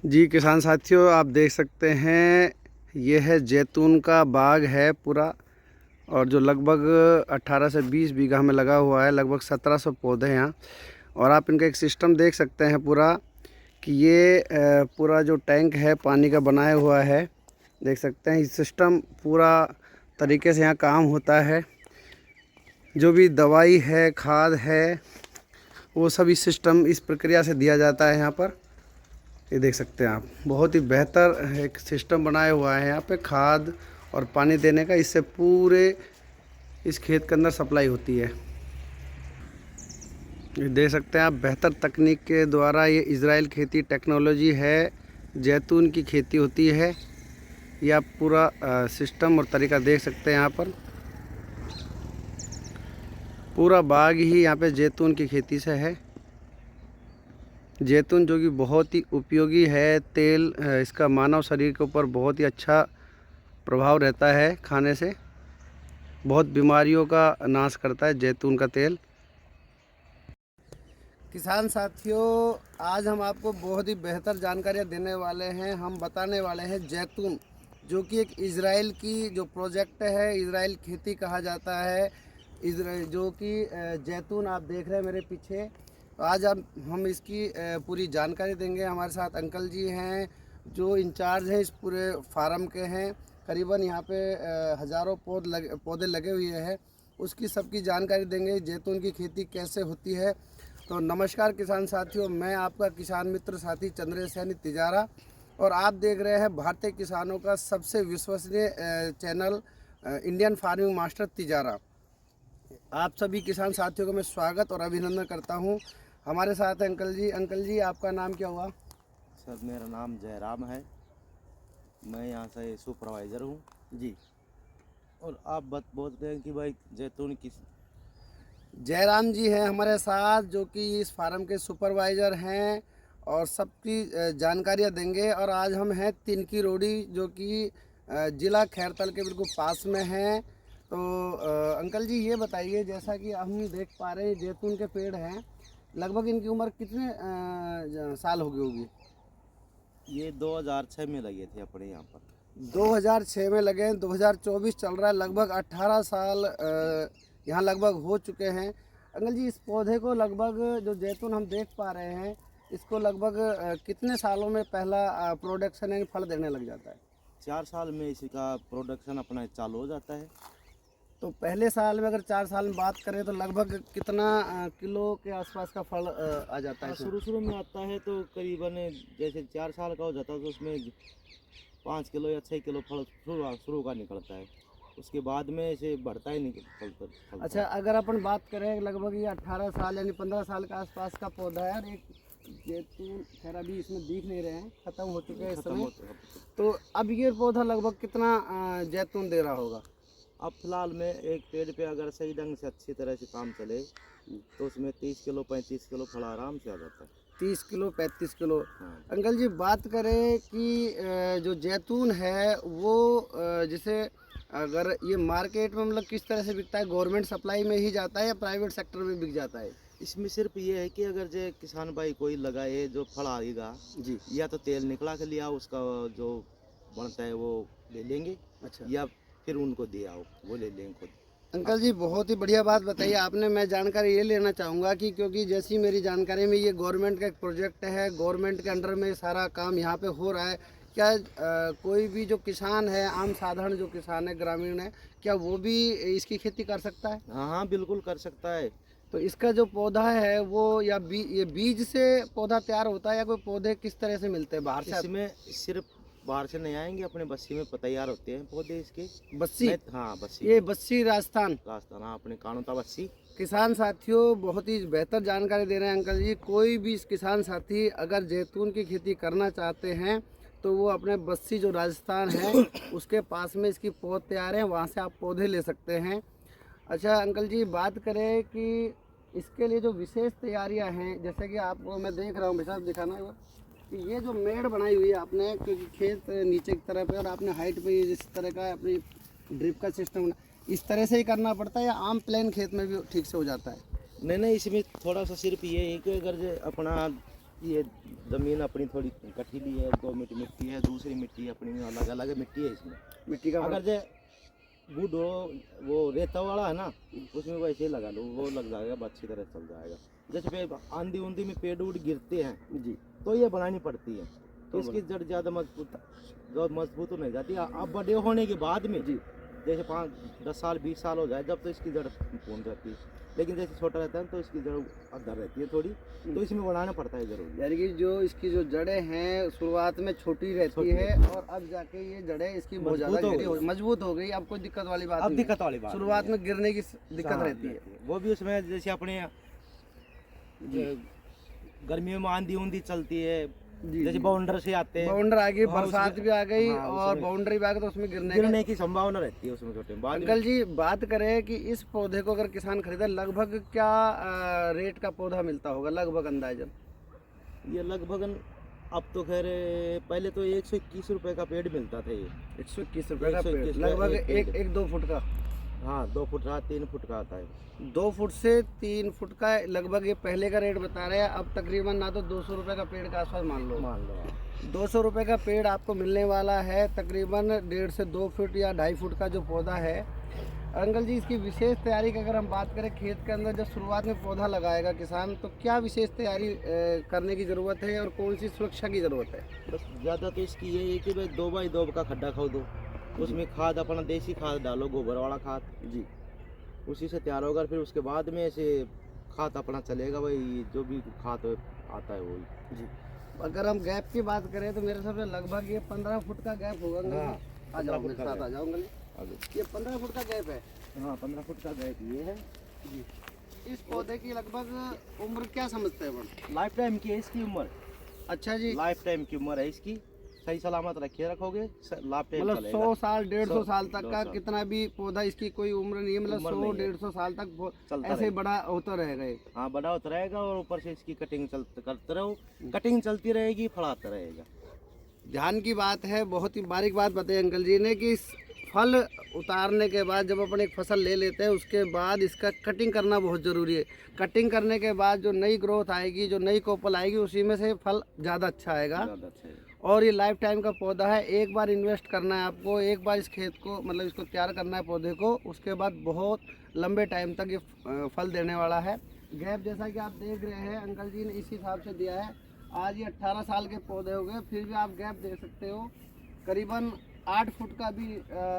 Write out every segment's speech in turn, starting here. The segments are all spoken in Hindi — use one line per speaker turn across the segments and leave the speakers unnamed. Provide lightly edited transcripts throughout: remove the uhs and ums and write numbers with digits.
जी किसान साथियों, आप देख सकते हैं ये है जैतून का बाग है पूरा। और जो लगभग 18 से 20 बीघा में लगा हुआ है, लगभग 1700 पौधे हैं यहाँ। और आप इनका एक सिस्टम देख सकते हैं पूरा, कि ये पूरा जो टैंक है पानी का बनाया हुआ है, देख सकते हैं। इस सिस्टम पूरा तरीके से यहाँ काम होता है। जो भी दवाई है, खाद है, वो सब इस सिस्टम, इस प्रक्रिया से दिया जाता है यहाँ पर। ये देख सकते हैं आप, बहुत ही बेहतर एक सिस्टम बनाया हुआ है यहाँ पे खाद और पानी देने का। इससे पूरे इस खेत के अंदर सप्लाई होती है। ये देख सकते हैं आप, बेहतर तकनीक के द्वारा ये इजराइल खेती टेक्नोलॉजी है, जैतून की खेती होती है। ये आप पूरा सिस्टम और तरीका देख सकते हैं यहाँ पर। पूरा बाग ही यहाँ पे जैतून की खेती से है। जैतून जो कि बहुत ही उपयोगी है तेल, इसका मानव शरीर के ऊपर बहुत ही अच्छा प्रभाव रहता है। खाने से बहुत बीमारियों का नाश करता है जैतून का तेल। किसान साथियों, आज हम आपको बहुत ही बेहतर जानकारियाँ देने वाले हैं। हम बताने वाले हैं जैतून, जो कि एक इजराइल की जो प्रोजेक्ट है, इजराइल खेती कहा जाता है। इजराइल जो कि जैतून आप देख रहे हैं मेरे पीछे। तो आज हम इसकी पूरी जानकारी देंगे। हमारे साथ अंकल जी हैं जो इंचार्ज हैं इस पूरे फार्म के हैं। करीबन यहाँ पे हज़ारों पौधे लगे हुए हैं, उसकी सबकी जानकारी देंगे। जैतून की खेती कैसे होती है। तो नमस्कार किसान साथियों, मैं आपका किसान मित्र साथी चंद्रेश सैनी तिजारा, और आप देख रहे हैं भारतीय किसानों का सबसे विश्वसनीय channel Indian farming master Tijara. आप सभी किसान साथियों को मैं स्वागत और अभिनंदन करता हूं। हमारे साथ हैं अंकल जी। अंकल जी, आपका नाम क्या हुआ?
सर, मेरा नाम जयराम है। मैं यहाँ से सुपरवाइज़र हूँ
जी।
और आप बोलते हैं कि भाई जैतून की।
जयराम जी हैं हमारे साथ, जो कि इस फार्म के सुपरवाइज़र हैं और सबकी जानकारियाँ देंगे। और आज हम हैं तिनकी रोडी, जो कि ज़िला खैरतल के बिल्कुल पास में है। तो अंकल जी ये बताइए, जैसा कि हम देख पा रहे हैं जैतून के पेड़ हैं, लगभग इनकी उम्र कितने साल हो गई होगी?
ये 2006 में लगे थे अपने यहाँ पर।
2006 में लगे हैं, 2024 चल रहा है, लगभग 18 साल यहाँ लगभग हो चुके हैं। अंकल जी, इस पौधे को लगभग, जो जैतून हम देख पा रहे हैं, इसको लगभग कितने सालों में पहला प्रोडक्शन यानी फल देने लग जाता है?
4 साल में इसका प्रोडक्शन अपना चालू हो जाता है।
तो पहले साल में अगर 4 साल में बात करें तो लगभग कितना किलो के आसपास का फल आ जाता है?
शुरू में आता है तो करीबन, जैसे 4 साल का हो जाता है तो उसमें 5 किलो या 6 किलो फल शुरू का निकलता है। उसके बाद में इसे बढ़ता ही नहीं फलता।
अच्छा, अगर अपन बात करें लगभग ये 18 साल यानी 15 साल के आसपास का पौधा है। और एक जैतून खैर अभी इसमें दिख नहीं रहे हैं, ख़त्म हो चुके हैं इस समय। तो अब ये पौधा लगभग कितना जैतून दे रहा होगा?
अब फिलहाल में एक पेड़ पे अगर सही ढंग से अच्छी तरह से काम चले तो उसमें 30 किलो 35 किलो फल आराम से आ जाता है।
30 किलो 35 किलो।
हाँ।
अंकल जी, बात करें कि जो जैतून है वो जैसे अगर ये मार्केट में मतलब किस तरह से बिकता है? गवर्नमेंट सप्लाई में ही जाता है या प्राइवेट सेक्टर में बिक जाता है?
इसमें सिर्फ ये है कि अगर जो किसान भाई कोई लगाए जो फल आएगा
जी।
या तो तेल निकला के लिया, उसका जो बनता है वो ले लेंगे।
अच्छा।
या फिर उनको दे आओ, वो ले लेंगे खुद।
अंकल जी, बहुत ही बढ़िया बात बताइए आपने। मैं जानकारी ये लेना चाहूँगा कि क्योंकि जैसी मेरी जानकारी में ये गवर्नमेंट का एक प्रोजेक्ट है, गवर्नमेंट के अंडर में सारा काम यहाँ पे हो रहा है। क्या कोई भी जो किसान है, आम साधारण जो किसान है, ग्रामीण है, क्या वो भी इसकी खेती कर सकता है?
हाँ हाँ, बिल्कुल कर सकता है।
तो इसका जो पौधा है वो या ये बीज से पौधा तैयार होता है, या कोई पौधे किस तरह से मिलते हैं बाहर से?
इसमें सिर्फ बाहर से नहीं आएंगे, अपने बस्सी में तैयार होते हैं पौधे इसके।
बस्सी?
हाँ, बस्सी।
ये बस्सी राजस्थान?
राजस्थान, हाँ, अपने कानोता बस्सी।
किसान साथियों, बहुत ही बेहतर जानकारी दे रहे हैं अंकल जी। कोई भी किसान साथी अगर जैतून की खेती करना चाहते हैं तो वो अपने बस्सी जो राजस्थान है उसके पास में इसकी पौध तैयार है, वहाँ से आप पौधे ले सकते हैं। अच्छा अंकल जी, बात करें कि इसके लिए जो विशेष तैयारियां हैं, जैसे कि आपको मैं देख रहा हूँ, विशाल दिखाना है कि ये जो मेड़ बनाई हुई है आपने, क्योंकि खेत नीचे की तरफ है और आपने हाइट पे जिस तरह का अपनी ड्रिप का सिस्टम, इस तरह से ही करना पड़ता है या आम प्लेन खेत में भी ठीक से हो जाता है?
नहीं, इसमें थोड़ा सा सिर्फ ये है कि अगर जो अपना ये ज़मीन अपनी थोड़ी कठिली है, 2 मिट्टी है, दूसरी मिट्टी अपनी अलग अलग मिट्टी है इसमें।
मिट्टी का
अगर जे गुड हो, वो रेता वाला है ना, उसमें वैसे ही लगा लो, वो लग जाएगा, अच्छी तरह चल जाएगा। जैसे पे आंधी ऊंधी में पेड़ उड़ गिरते हैं
जी,
तो ये बनानी पड़ती है, तो इसकी जड़ ज़्यादा मजबूत नहीं जाती। अब बड़े होने के बाद में
जी,
जैसे 5-10 साल 20 साल हो जाए जब तो इसकी जड़ पूर्ण रहती है, लेकिन जैसे छोटा रहता है तो इसकी जड़ अदर रहती है थोड़ी, तो इसमें बढ़ाना पड़ता है जरूर।
यानी कि जो इसकी जो जड़ें हैं शुरुआत में छोटी रहती है और अब जाके ये जड़ें इसकी बहुत
मजबूत
ज़्यादा
हो
गहरी
गई।
मजबूत हो गई। अब कोई दिक्कत वाली बात
अब
नहीं
दिक्कत वाली
है।
बात
शुरुआत
नहीं
में गिरने की दिक्कत
हाँ,
रहती है।
वो भी उसमें जैसे अपने गर्मियों में आंधी ऊंधी चलती है,
जी,
जैसे
जी।
बाउंडर से आते हैं,
बाउंडर आ गई,
हाँ,
बरसात
उसमें-
भी आ गई
हाँ,
और
उसमें-
बाउंड्री भी आ गई तो उसमें
गिरने की संभावना रहती है उसमें छोटे बाद में।
अंकल जी बात करें कि इस पौधे को अगर किसान खरीदे लगभग क्या रेट का पौधा मिलता होगा लगभग अंदाजन?
ये लगभग अब तो खैर पहले तो 121 रुपए का पेड़ मिलता था ये।
121 रुपए का पेड़,
121
लगभग
एक पेड़।
एक 2 फुट का।
हाँ 2 फुट का 3 फुट का आता है।
2 फुट से 3 फुट का लगभग ये पहले का रेट बता रहे हैं। अब तकरीबन ना तो 200 रुपए का पेड़ के आसपास मान लो।
मान लो आप।
200 रुपए का पेड़ आपको मिलने वाला है तकरीबन 1.5 से 2 फुट या 2.5 फुट का जो पौधा है। अंकल जी इसकी विशेष तैयारी की अगर हम बात करें, खेत के अंदर जब शुरुआत में पौधा लगाएगा किसान तो क्या विशेष तैयारी करने की ज़रूरत है और कौन सी सुरक्षा की ज़रूरत है?
बस ज़्यादा तो इसकी ये है कि भाई 2x2 का खड्डा खोदो, उसमें खाद अपना देसी खाद डालो, गोबर वाला खाद
जी,
उसी से तैयार होगा। फिर उसके बाद में ऐसे खाद अपना चलेगा, भाई जो भी खाद आता है वही।
जी। अगर हम गैप की बात करें तो मेरे हिसाब से लगभग ये 15 फुट का गैप होगा अंकल
हाँ,
जी। आ जाओ
15
मेरे
फुट का
साथ, आ जाओ अंकल जी।
आगे।
ये 15 फुट का गैप है
हाँ 15 फुट का गैप ये है।
जी। इस पौधे की लगभग उम्र क्या समझते हैं अपन?
लाइफ टाइम की है इसकी उम्र,
अच्छा जी,
लाइफ टाइम की उम्र है इसकी। सही सलामत रखोगे लाइफ टाइम
मतलब
चलेगा।
100 साल 150
100
साल तक का
100
कितना भी पौधा इसकी कोई उम्र नहीं है, मतलब
उम्र
100
नहीं है।
150 साल तक
चलता
ऐसे ही
रहेगा।
बड़ा होता रहेगा ये।
हाँ बड़ा होता रहेगा और ऊपर से इसकी कटिंग करते रहो, कटिंग चलती रहेगी, फड़ाता रहेगा।
ध्यान की बात है, बहुत ही बारीक बात बताई अंकल जी ने कि इस फल उतारने के बाद जब अपन एक फसल ले लेते हैं उसके बाद इसका कटिंग करना बहुत ज़रूरी है। कटिंग करने के बाद जो नई ग्रोथ आएगी, जो नई कोपल आएगी, उसी में से फल ज़्यादा अच्छा आएगा।
ज़्यादा अच्छा है।
और ये लाइफ टाइम का पौधा है, एक बार इन्वेस्ट करना है आपको, एक बार इस खेत को मतलब इसको तैयार करना है पौधे को, उसके बाद बहुत लंबे टाइम तक ये फल देने वाला है। गैप जैसा कि आप देख रहे हैं अंकल जी ने इस हिसाब से दिया है। आज ये 18 साल के पौधे हो गए, फिर भी आप गैप दे सकते हो। करीबन 8 फुट का भी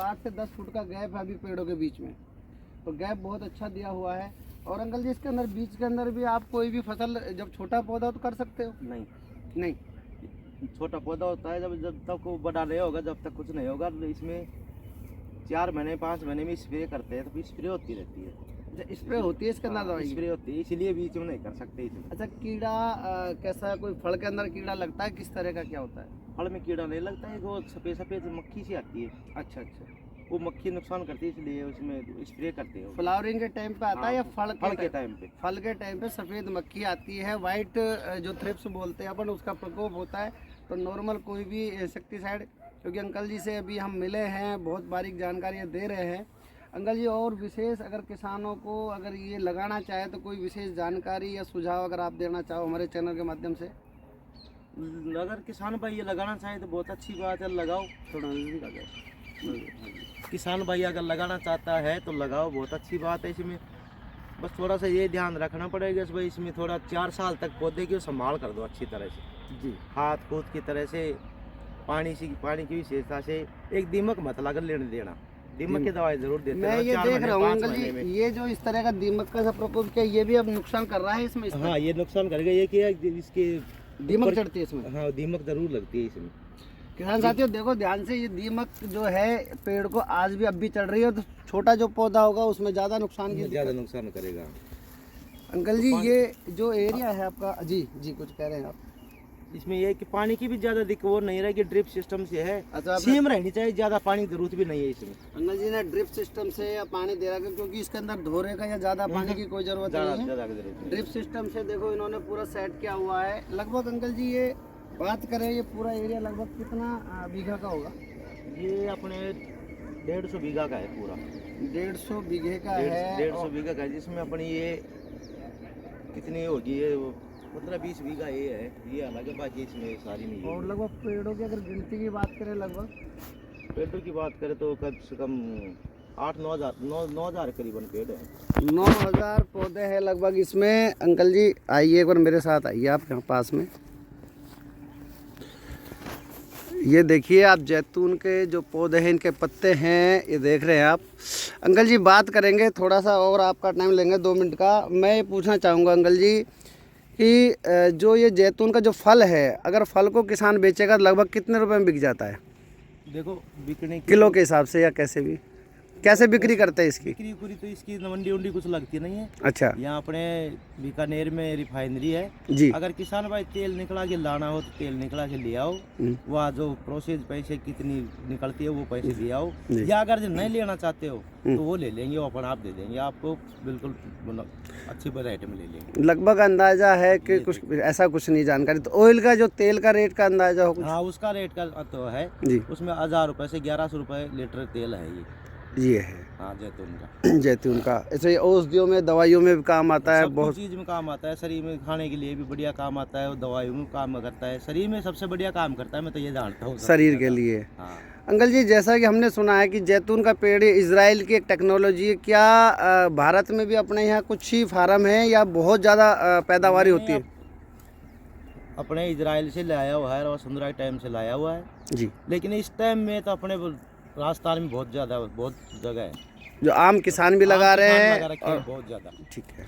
8 से 10 फुट का गैप है अभी पेड़ों के बीच में, तो गैप बहुत अच्छा दिया हुआ है। और अंकल जी इसके अंदर बीच के अंदर भी आप कोई भी फसल जब छोटा पौधा हो तो कर सकते हो?
नहीं,
नहीं,
छोटा पौधा होता है जब जब तक वो बड़ा नहीं होगा, जब तक कुछ नहीं होगा। इसमें 4 महीने 5 महीने में स्प्रे करते हैं, तो स्प्रे होती रहती है।
स्प्रे होती है इसके अंदर दवाई?
स्प्रे होती है, इसलिए बीच में नहीं कर सकते इसमें।
अच्छा, कीड़ा कैसा, कोई फल के अंदर कीड़ा लगता है, किस तरह का क्या होता है?
फल में कीड़ा नहीं लगता है, वो सफ़ेद सफ़ेद मक्खी सी आती है,
अच्छा अच्छा,
वो मक्खी नुकसान करती है, इसलिए उसमें स्प्रे करते हो।
फ्लावरिंग के टाइम पे आता है या फल
के टाइम पे?
फल के टाइम पे सफ़ेद मक्खी आती है, वाइट जो थ्रिप्स बोलते हैं अपन, उसका प्रकोप होता है। तो नॉर्मल कोई भी इंसेक्टिसाइड, क्योंकि अंकल जी से अभी हम मिले हैं, बहुत बारीक जानकारियाँ दे रहे हैं अंकल जी। और विशेष अगर किसानों को अगर ये लगाना चाहे तो कोई विशेष जानकारी या सुझाव अगर आप देना चाहो हमारे चैनल के माध्यम से?
अगर किसान भाई ये लगाना चाहे तो बहुत अच्छी बात है, लगाओ।
थोड़ा नज़दीक आ जाओ।
किसान भाई अगर लगाना चाहता है तो लगाओ, बहुत अच्छी बात है। इसमें बस थोड़ा सा ये ध्यान रखना पड़ेगा भाई, इसमें थोड़ा 4 साल तक पौधे की संभाल कर दो अच्छी तरह से
जी,
हाथ कूद की तरह से, पानी की विशेषता से। एक दीमक मत लगा लेने देना, दीमक की दवाई जरूर देते
मैं
रहना,
ये
4
देख
महीने,
रहा हूँ
5
अंकल
महीने
जी,
में।
ये जो इस तरह का दीमक का प्रकोप क्या ये भी अब नुकसान कर रहा है इसमें?
हाँ ये नुकसान करेगा, ये कि इसके
दीमक चढ़ती है इसमें?
हाँ दीमक जरूर लगती है इसमें।
किसान साथियों देखो ध्यान से, ये दीमक जो है पेड़ को आज भी अब भी चढ़ रही है, तो छोटा जो पौधा होगा उसमें ज़्यादा नुकसान की
ज़्यादा नुकसान करेगा।
अंकल जी ये जो एरिया है आपका, जी जी कुछ कह रहे हैं आप?
इसमें ये कि पानी की भी ज़्यादा दिक्कत वो नहीं रहेगी, ड्रिप सिस्टम से है।
अच्छा,
सीम रहनी चाहिए, ज़्यादा पानी की जरूरत भी नहीं है इसमें।
अंकल जी ने ड्रिप सिस्टम से या पानी दे रखा है, क्योंकि इसके अंदर धोरे का या ज़्यादा पानी की कोई ज़रूरत नहीं है।
ज़्यादा की जरूरत नहीं।
ड्रिप सिस्टम से देखो इन्होंने पूरा सेट किया हुआ है। लगभग अंकल जी ये बात करें, ये पूरा एरिया लगभग कितना बीघा का होगा?
ये अपने 150 बीघा का है पूरा।
150 बीघे का है।
150 बीघा का है, जिसमें अपनी ये कितनी होगी, ये 15-20 बीघा ये है, ये अलग है, बाकी इसमें सारी नहीं
और
है।
लगभग पेड़ों की अगर गिनती की बात करें, लगभग
पेड़ों की बात करें तो कम से कम 8-9 हज़ार करीबन पेड़ है।
9,000 पौधे हैं लगभग इसमें। अंकल जी आइए एक बार मेरे साथ आइए आप यहाँ पास में। ये देखिए आप जैतून के जो पौधे हैं, इनके पत्ते हैं, ये देख रहे हैं आप। अंकल जी बात करेंगे थोड़ा सा और आपका टाइम लेंगे 2 मिनट का। मैं ये पूछना चाहूँगा अंकल जी कि जो ये जैतून का जो फल है, अगर फल को किसान बेचेगा तो लगभग कितने रुपए में बिक जाता है?
देखो बिकने की
किलो के हिसाब से या कैसे भी, कैसे बिक्री करते हैं इसकी?
बिक्री उक्री तो इसकी मंडी उंडी कुछ लगती नहीं है।
अच्छा
यहाँ अपने बीकानेर में रिफाइनरी है
जी।
अगर किसान भाई तेल निकला के लाना हो तो तेल निकला के ले आओ, वहाँ जो प्रोसेस पैसे कितनी निकलती है वो पैसे ले आओ, या अगर जो नहीं लेना चाहते हो तो वो ले लेंगे, वो अपन आप दे देंगे आपको, बिल्कुल अच्छी वैरायटी में ले लेंगे।
लगभग अंदाजा है कि कुछ ऐसा कुछ नहीं जानकारी। तो ऑयल का जो तेल का रेट का अंदाजा हो कुछ?
हाँ उसका रेट का तो है
जी।
उसमें 1000 रुपये से 1100 रुपये लीटर तेल है
ये है
हाँ जैतून का।
जैतून का ऐसे औषधियों में, दवाइयों में भी काम आता है,
सब
बहुत
चीज़ में काम आता है, शरीर में खाने के लिए भी बढ़िया काम आता है और दवाइयों में काम करता है, शरीर में सबसे बढ़िया काम करता है, मैं तो ये जानता हूँ
शरीर के लिए।
हाँ।
अंकल जी जैसा कि हमने सुना है कि जैतून का पेड़ इजराइल की एक टेक्नोलॉजी है, क्या भारत में भी अपने यहाँ कुछ ही फार्म है या बहुत ज़्यादा पैदावारी होती है?
अपने इजराइल से लाया हुआ है और वसुंधरा के टाइम से लाया हुआ है
जी।
लेकिन इस टाइम में तो अपने राजस्थान में बहुत ज़्यादा बहुत जगह है
जो आम किसान भी लगा रहे हैं
और बहुत ज़्यादा।
ठीक है।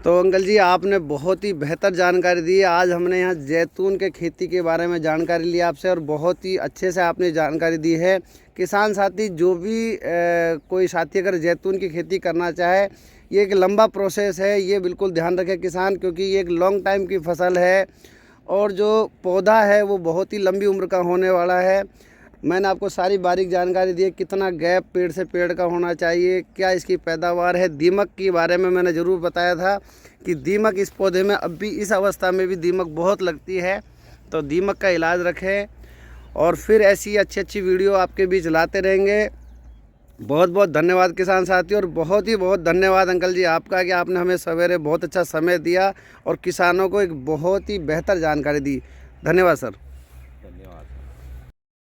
तो अंकल जी आपने बहुत ही बेहतर जानकारी दी। आज हमने यहाँ जैतून के खेती के बारे में जानकारी ली आपसे और बहुत ही अच्छे से आपने जानकारी दी है। किसान साथी जो भी कोई साथी अगर जैतून की खेती करना चाहे, ये एक लंबा प्रोसेस है, ये बिल्कुल ध्यान रखे किसान, क्योंकि ये एक लॉन्ग टाइम की फसल है और जो पौधा है वो बहुत ही लंबी उम्र का होने वाला है। मैंने आपको सारी बारीक जानकारी दी है, कितना गैप पेड़ से पेड़ का होना चाहिए, क्या इसकी पैदावार है। दीमक के बारे में मैंने ज़रूर बताया था कि दीमक इस पौधे में अब भी इस अवस्था में भी दीमक बहुत लगती है, तो दीमक का इलाज रखें और फिर ऐसी अच्छी वीडियो आपके बीच लाते रहेंगे। बहुत बहुत धन्यवाद किसान साथी और बहुत धन्यवाद अंकल जी आपका कि आपने हमें सवेरे बहुत अच्छा समय दिया और किसानों को एक बहुत ही बेहतर जानकारी दी। धन्यवाद सर।